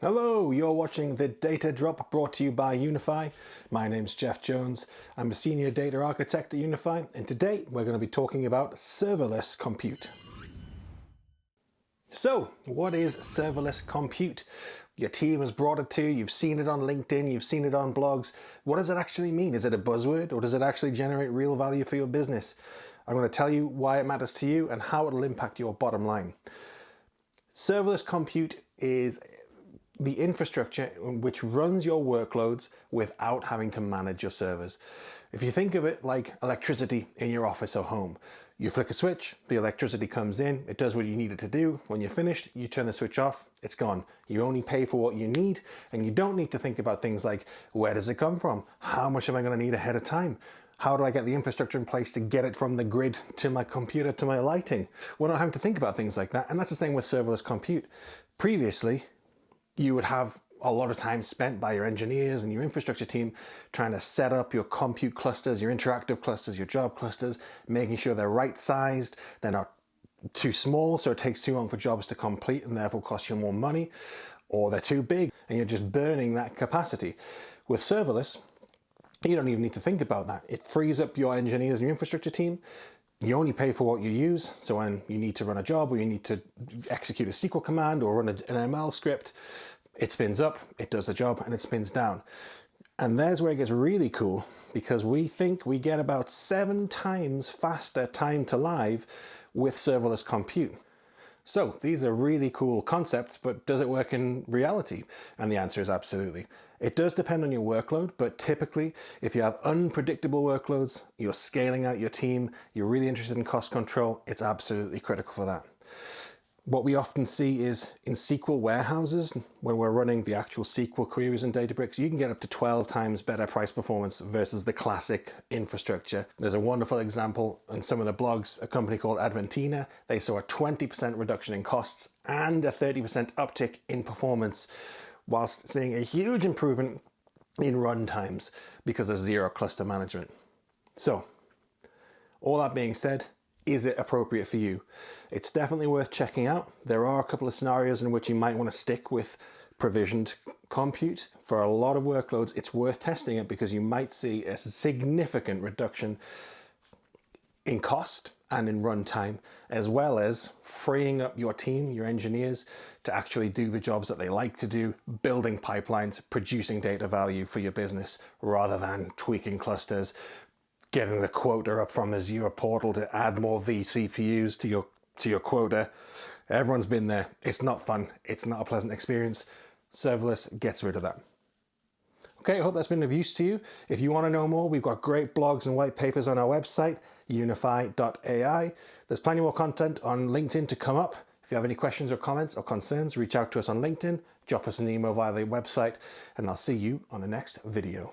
Hello, you're watching the Data Drop brought to you by Unifeye. My name's Jeff Jones. I'm a senior data architect at Unifeye, and today we're going to be talking about serverless compute. So, what is serverless compute? Your team has brought it to you, you've seen it on LinkedIn, you've seen it on blogs. What does it actually mean? Is it a buzzword, or does it actually generate real value for your business? I'm going to tell you why it matters to you and how it'll impact your bottom line. Serverless compute is the infrastructure which runs your workloads without having to manage your servers. If you think of it like electricity in your office or home, you flick a switch, the electricity comes in, it does what you need it to do. When you're finished, you turn the switch off, it's gone. You only pay for what you need, and you don't need to think about things like, where does it come from? How much am I going to need ahead of time? How do I get the infrastructure in place to get it from the grid to my computer to my lighting? We're not having to think about things like that, and that's the same with serverless compute. Previously, you would have a lot of time spent by your engineers and your infrastructure team trying to set up your compute clusters, your interactive clusters, your job clusters, making sure they're right sized, they're not too small so it takes too long for jobs to complete and therefore cost you more money, or they're too big and you're just burning that capacity. With serverless, you don't even need to think about that. It frees up your engineers and your infrastructure team. You only pay for what you use. So when you need to run a job or you need to execute a SQL command or run an ML script, it spins up, it does the job, and it spins down. And there's where it gets really cool, because we think we get about 7 times faster time to live with serverless compute. So these are really cool concepts, but does it work in reality? And the answer is absolutely. It does depend on your workload, but typically if you have unpredictable workloads, you're scaling out your team, you're really interested in cost control, it's absolutely critical for that. What we often see is in SQL warehouses, when we're running the actual SQL queries in Databricks, you can get up to 12 times better price performance versus the classic infrastructure. There's a wonderful example in some of the blogs, a company called Adventina. They saw a 20% reduction in costs and a 30% uptick in performance, whilst seeing a huge improvement in run times because of zero cluster management. So, all that being said, is it appropriate for you? It's definitely worth checking out. There are a couple of scenarios in which you might want to stick with provisioned compute. For a lot of workloads, it's worth testing it because you might see a significant reduction in cost and in runtime, as well as freeing up your team, your engineers, to actually do the jobs that they like to do, building pipelines, producing data value for your business, rather than tweaking clusters, getting the quota up from Azure portal to add more vCPUs to your quota. Everyone's been there. It's not fun. It's not a pleasant experience. Serverless gets rid of that. Okay, I hope that's been of use to you. If you want to know more, we've got great blogs and white papers on our website, unifeye.ai. There's plenty more content on LinkedIn to come up. If you have any questions or comments or concerns, reach out to us on LinkedIn, drop us an email via the website, and I'll see you on the next video.